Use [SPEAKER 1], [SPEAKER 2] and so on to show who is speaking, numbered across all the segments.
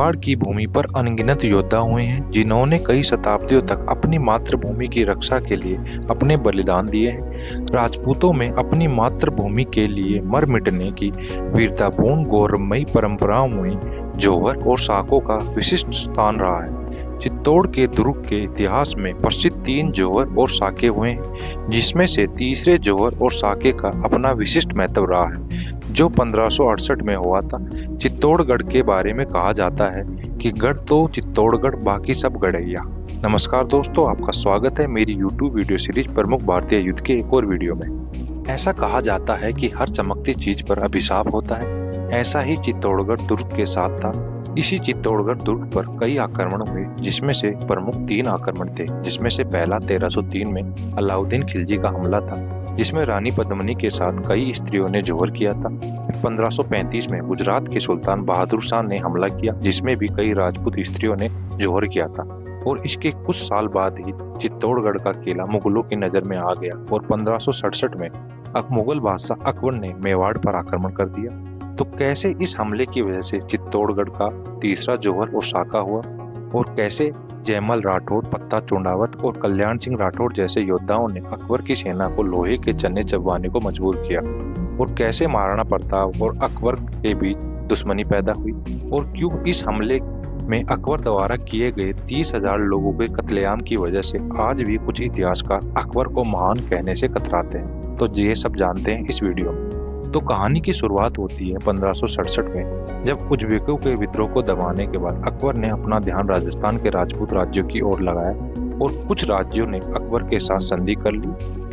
[SPEAKER 1] मेवाड़ की भूमि पर अनगिनत योद्धा हुए हैं जिन्होंने कई शताब्दियों तक अपनी मातृभूमि की रक्षा के लिए अपने बलिदान दिए हैं। राजपूतों में अपनी मातृभूमि के लिए मर मिटने की वीरतापूर्ण गौरवमयी परंपराओं में जौहर और साकों का विशिष्ट स्थान रहा है। चित्तौड़ के दुर्ग के इतिहास में प्रसिद्ध 3 जौहर और साके हुए हैं, जिसमें से तीसरे जौहर और साके का अपना विशिष्ट महत्व रहा है, जो 1568 में हुआ था। चित्तौड़गढ़ के बारे में कहा जाता है कि गढ़ तो चित्तौड़गढ़, बाकी सब गढ़ैया। नमस्कार दोस्तों, आपका स्वागत है मेरी YouTube वीडियो सीरीज प्रमुख भारतीय युद्ध के एक और वीडियो में। ऐसा कहा जाता है कि हर चमकती चीज पर अभिशाप होता है। ऐसा ही चित्तौड़गढ़ दुर्ग के साथ था। इसी चित्तौड़गढ़ दुर्ग पर कई आक्रमण हुए, जिसमें से प्रमुख 3 आक्रमण थे, जिसमें से पहला 1303 में अलाउद्दीन खिलजी का हमला था, जिसमें रानी पद्मिनी के साथ कई स्त्रियों ने जौहर किया था। 1535 में गुजरात के सुल्तान बहादुर शाह ने हमला किया, जिसमें भी कई राजपूत स्त्रियों ने जौहर किया था। और इसके कुछ साल बाद ही चित्तौड़गढ़ का किला मुगलों की नजर में आ गया और 1567 में मुगल बादशाह अकबर ने मेवाड़ पर आक्रमण कर दिया। तो कैसे इस हमले की वजह से चित्तौड़गढ़ का तीसरा जौहर और साका हुआ, और कैसे जयमल राठौर, पत्ता चोंडावत और कल्याण सिंह राठौर जैसे योद्धाओं ने अकबर की सेना को लोहे के चने चबवाने को मजबूर किया, और कैसे महाराणा प्रताप और अकबर के बीच दुश्मनी पैदा हुई, और क्यों इस हमले में अकबर द्वारा किए गए 30,000 लोगों के कत्लेआम की वजह से आज भी कुछ इतिहासकार अकबर को महान कहने से कतराते हैं। तो ये सब जानते हैं इस वीडियो में। तो कहानी की शुरुआत होती है 1567 में, जब उज्बेकों के विद्रोह को दबाने के बाद अकबर ने अपना ध्यान राजस्थान के राजपूत राज्यों की ओर लगाया और कुछ राज्यों ने अकबर के साथ संधि कर ली,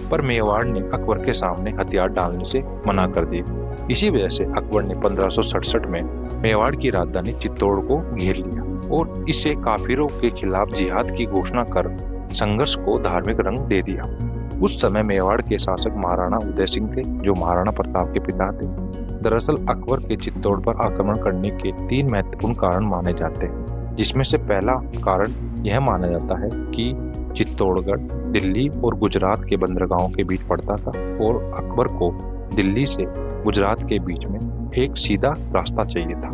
[SPEAKER 1] पर मेवाड़ ने अकबर के सामने हथियार डालने से मना कर दिया। इसी वजह से अकबर ने 1567 में मेवाड़ की राजधानी चित्तौड़ को घेर लिया और इसे काफिरों के खिलाफ जिहाद की घोषणा कर संघर्ष को धार्मिक रंग दे दिया। उस समय मेवाड़ के शासक महाराणा उदय सिंह थे, जो महाराणा प्रताप के पिता थे। दरअसल अकबर के चित्तौड़ पर आक्रमण करने के 3 महत्वपूर्ण कारण माने जाते हैं, जिसमें से पहला कारण यह माना जाता है कि चित्तौड़गढ़ दिल्ली और गुजरात के बंदरगाहों के बीच पड़ता था और अकबर को दिल्ली से गुजरात के बीच में एक सीधा रास्ता चाहिए था।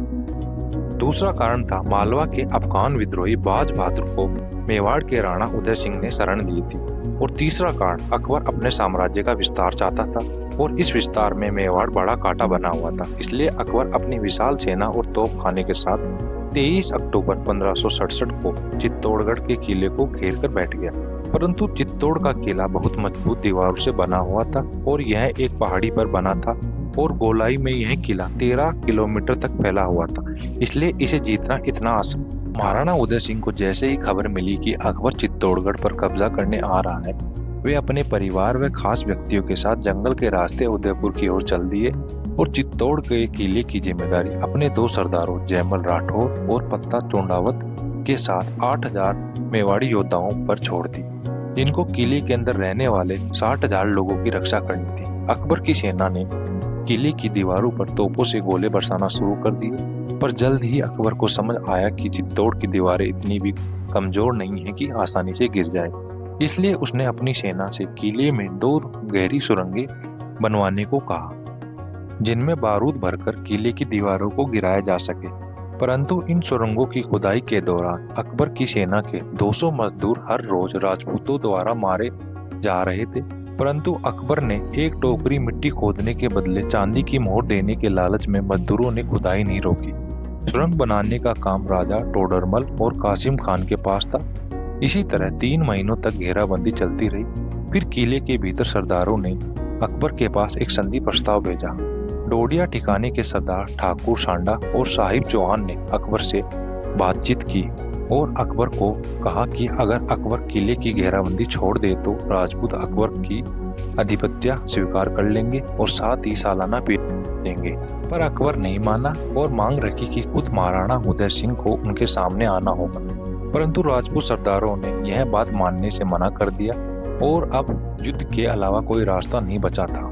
[SPEAKER 1] दूसरा कारण था मालवा के अफगान विद्रोही बाज बहादुर को मेवाड़ के राणा उदय सिंह ने शरण दी थी। और तीसरा कारण, अकबर अपने साम्राज्य का विस्तार चाहता था और इस विस्तार में मेवाड़ बड़ा कांटा बना हुआ था। इसलिए अकबर अपनी विशाल सेना और तोपखाने के साथ 23 अक्टूबर 1567 को चित्तौड़गढ़ के किले को घेर कर बैठ गया। परंतु चित्तौड़ का किला बहुत मजबूत दीवारों से बना हुआ था और यह एक पहाड़ी पर बना था और गोलाई में यह किला 13 किलोमीटर तक फैला हुआ था, इसलिए इसे जीतना इतना आसान। महाराणा उदय सिंह को जैसे ही खबर मिली कि अकबर चित्तौड़गढ़ पर कब्जा करने आ रहा है, वे अपने परिवार व खास व्यक्तियों के साथ जंगल के रास्ते उदयपुर की ओर चल दिए और चित्तौड़ के किले की जिम्मेदारी अपने 2 सरदारों जयमल राठौर और पत्ता चोंडावत के साथ 8,000 मेवाड़ी योद्धाओं पर छोड़ दी, जिनको किले के अंदर रहने वाले 60,000 लोगों की रक्षा करनी थी। अकबर की सेना ने किले की दीवारों पर तोपों से गोले बरसाना शुरू कर दिए, पर जल्द ही अकबर को समझ आया कि चित्तौड़ की दीवारें इतनी भी कमजोर नहीं है कि आसानी से गिर जाए। इसलिए उसने अपनी सेना से किले में 2 गहरी सुरंगें बनवाने को कहा, जिनमें बारूद भरकर किले की दीवारों को गिराया जा सके। परंतु इन सुरंगों की खुदाई के दौरान अकबर की सेना के 200 मजदूर हर रोज राजपूतों द्वारा मारे जा रहे थे। परंतु अकबर ने एक टोकरी मिट्टी खोदने के बदले चांदी की मोहर देने के लालच में मजदूरों ने खुदाई नहीं रोकी। सुरंग बनाने का काम राजा टोडरमल और कासिम खान के पास था। इसी तरह 3 महीनों तक घेराबंदी चलती रही। फिर किले के भीतर सरदारों ने अकबर के पास एक संधि प्रस्ताव भेजा। डोडिया ठिकाने के सरदार ठाकुर सांडा और साहिब चौहान ने अकबर से बातचीत की और अकबर को कहा कि अगर अकबर किले की घेराबंदी छोड़ दे तो राजपूत अकबर की आधिपत्य स्वीकार कर लेंगे और साथ ही सालाना देंगे। पर अकबर नहीं माना और मांग रखी कि खुद महाराणा उदय सिंह को उनके सामने आना होगा। परंतु राजपूत सरदारों ने यह बात मानने से मना कर दिया और अब युद्ध के अलावा कोई रास्ता नहीं बचा था।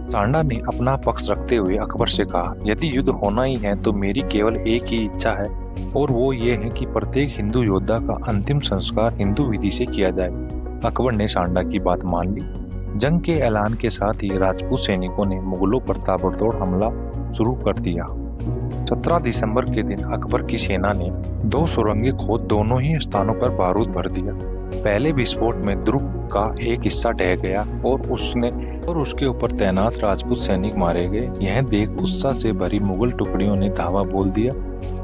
[SPEAKER 1] सांडा ने अपना पक्ष रखते हुए अकबर से कहा, यदि युद्ध होना ही है तो मेरी केवल एक ही इच्छा है और वो ये है कि प्रत्येक हिंदू योद्धा का अंतिम संस्कार हिंदू विधि से किया जाए। अकबर ने सांडा की बात मान ली। जंग के ऐलान के साथ ही राजपूत सैनिकों ने मुगलों पर ताबड़तोड़ हमला शुरू कर दिया। 17 दिसंबर के दिन अकबर की सेना ने 2 सुरंगें खोद दोनों ही स्थानों पर बारूद भर दिया। पहले विस्फोट में दुर्ग का एक हिस्सा ढह गया और उसके ऊपर तैनात राजपूत सैनिक मारे गए। यह देख उत्साह से भरी मुगल टुकड़ियों ने धावा बोल दिया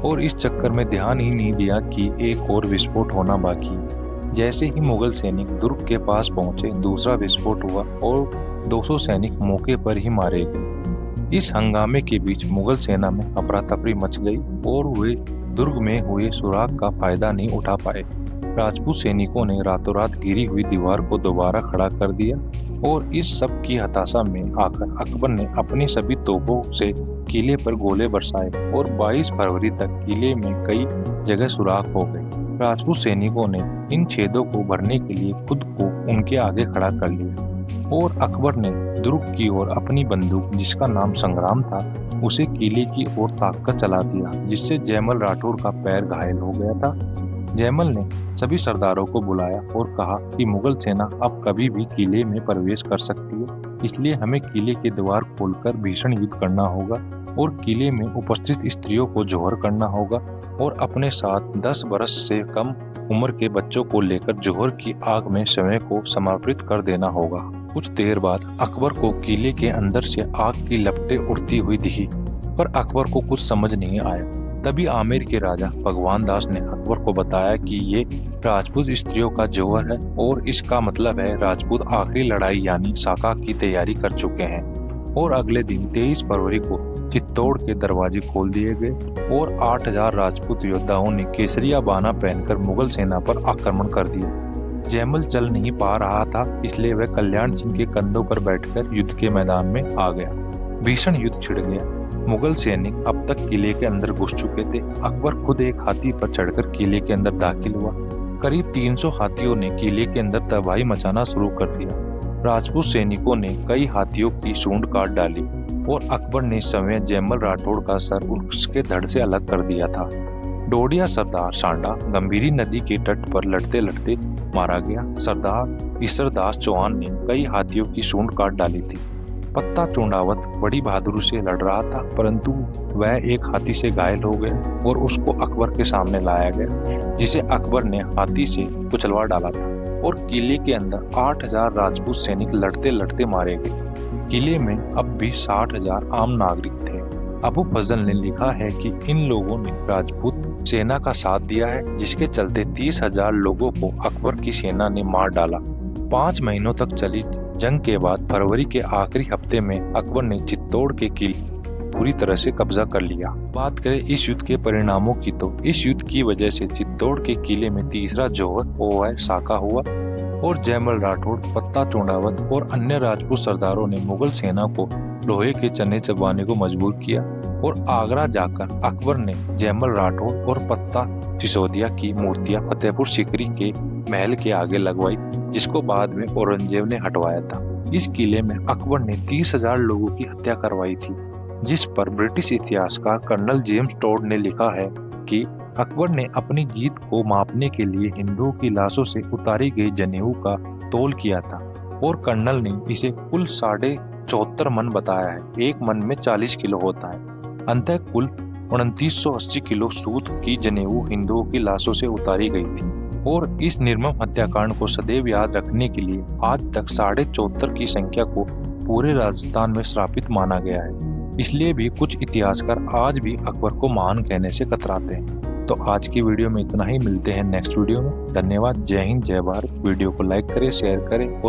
[SPEAKER 1] और इस चक्कर में ध्यान ही नहीं दिया कि एक और विस्फोट होना बाकी है। जैसे ही मुगल सैनिक दुर्ग के पास पहुंचे, दूसरा विस्फोट हुआ और 200 सैनिक मौके पर ही मारे गए। इस हंगामे के बीच मुगल सेना में अफरा तफरी मच गई और वे दुर्ग में हुए सुराग का फायदा नहीं उठा पाए। राजपूत सैनिकों ने रातों रात गिरी हुई दीवार को दोबारा खड़ा कर दिया और इस सब की हताशा में आकर अकबर ने अपनी सभी तोपों से किले पर गोले बरसाए और 22 फरवरी तक किले में कई जगह सुराग हो गए। राजपूत सैनिकों ने इन छेदों को भरने के लिए खुद को उनके आगे खड़ा कर लिया और अकबर ने दुर्ग की ओर अपनी बंदूक, जिसका नाम संग्राम था, उसे किले की ओर ताककर चला दिया, जिससे जयमल राठौड़ का पैर घायल हो गया था। जयमल ने सभी सरदारों को बुलाया और कहा कि मुगल सेना अब कभी भी किले में प्रवेश कर सकती है, इसलिए हमें किले के द्वार खोलकर भीषण युद्ध करना होगा और किले में उपस्थित स्त्रियों को जौहर करना होगा और अपने साथ 10 बरस से कम उम्र के बच्चों को लेकर जौहर की आग में समय को समर्पित कर देना होगा। कुछ देर बाद अकबर को किले के अंदर से आग की लपटें उड़ती हुई दिखी, पर अकबर को कुछ समझ नहीं आया। तभी आमेर के राजा भगवान दास ने अकबर को बताया कि ये राजपूत स्त्रियों का जौहर है और इसका मतलब है राजपूत आखिरी लड़ाई यानी साका की तैयारी कर चुके हैं। और अगले दिन 23 फरवरी को चित्तौड़ के दरवाजे खोल दिए गए और 8000 राजपूत योद्धाओं ने केसरिया बाना पहनकर मुगल सेना पर आक्रमण कर दिया। जयमल चल नहीं पा रहा था, इसलिए वह कल्याण सिंह के कंधों पर बैठकर युद्ध के मैदान में आ गया। भीषण युद्ध छिड़ गया। मुगल सैनिक अब तक किले के अंदर घुस चुके थे। अकबर खुद एक हाथी पर चढ़कर किले के अंदर दाखिल हुआ। करीब 300 हाथियों ने किले के अंदर तबाही मचाना शुरू कर दिया। राजपूत सैनिकों ने कई हाथियों की सूंड काट डाली और अकबर ने इस समय जयमल राठौड़ का सर उसके धड़ से अलग कर दिया था। डोडिया सरदार सांडा गंभीरी नदी के तट पर लड़ते लड़ते मारा गया। सरदार ईसरदास चौहान ने कई हाथियों की सूंड काट डाली थी। पत्ता चूंडावत बड़ी बहादुरी से लड़ रहा था, परंतु वह एक हाथी से घायल हो गया और उसको अकबर के सामने लाया गया, जिसे अकबर ने हाथी से कुचलवा डाला था और किले के अंदर 8000 राजपूत सैनिक लड़ते लड़ते मारे गए। किले में अब भी 60,000 आम नागरिक थे। अबू फजल ने लिखा है कि इन लोगों ने राजपूत सेना का साथ दिया है, जिसके चलते 30,000 लोगों को अकबर की सेना ने मार डाला। 5 महीनों तक चली जंग के बाद फरवरी के आखिरी हफ्ते में अकबर ने चित्तौड़ के किले पूरी तरह से कब्जा कर लिया। बात करें इस युद्ध के परिणामों की, तो इस युद्ध की वजह से चित्तौड़ के किले में तीसरा जौहर ओवै साका हुआ और जयमल राठौड़, पत्ता चूंडावत और अन्य राजपूत सरदारों ने मुगल सेना को लोहे के चने चबाने को मजबूर किया और आगरा जाकर अकबर ने जयमल राठौड़ और पत्ता सिसोदिया की मूर्तियां फतेहपुर सीकरी के महल के आगे लगवाई, जिसको बाद में औरंगजेब ने हटवाया था। इस किले में अकबर ने 30,000 लोगों की हत्या करवाई थी, जिस पर ब्रिटिश इतिहासकार कर्नल जेम्स टोड ने लिखा है कि अकबर ने अपनी जीत को मापने के लिए हिंदुओं की लाशों से उतारी गई जनेऊ का तोल किया था और कर्नल ने इसे कुल 74.5 मन बताया है। एक मन में 40 किलो होता है। अंततः कुल 2980 किलो सूत की जनेऊ हिंदुओं की लाशों से उतारी गई थी और इस निर्मम हत्याकांड को सदैव याद रखने के लिए आज तक 74.5 की संख्या को पूरे राजस्थान में श्रापित माना गया है। इसलिए भी कुछ इतिहासकार आज भी अकबर को महान कहने से कतराते हैं। तो आज की वीडियो में इतना ही। मिलते हैं नेक्स्ट वीडियो में। धन्यवाद। जय हिंद, जय भारत। वीडियो को लाइक करें, शेयर करें और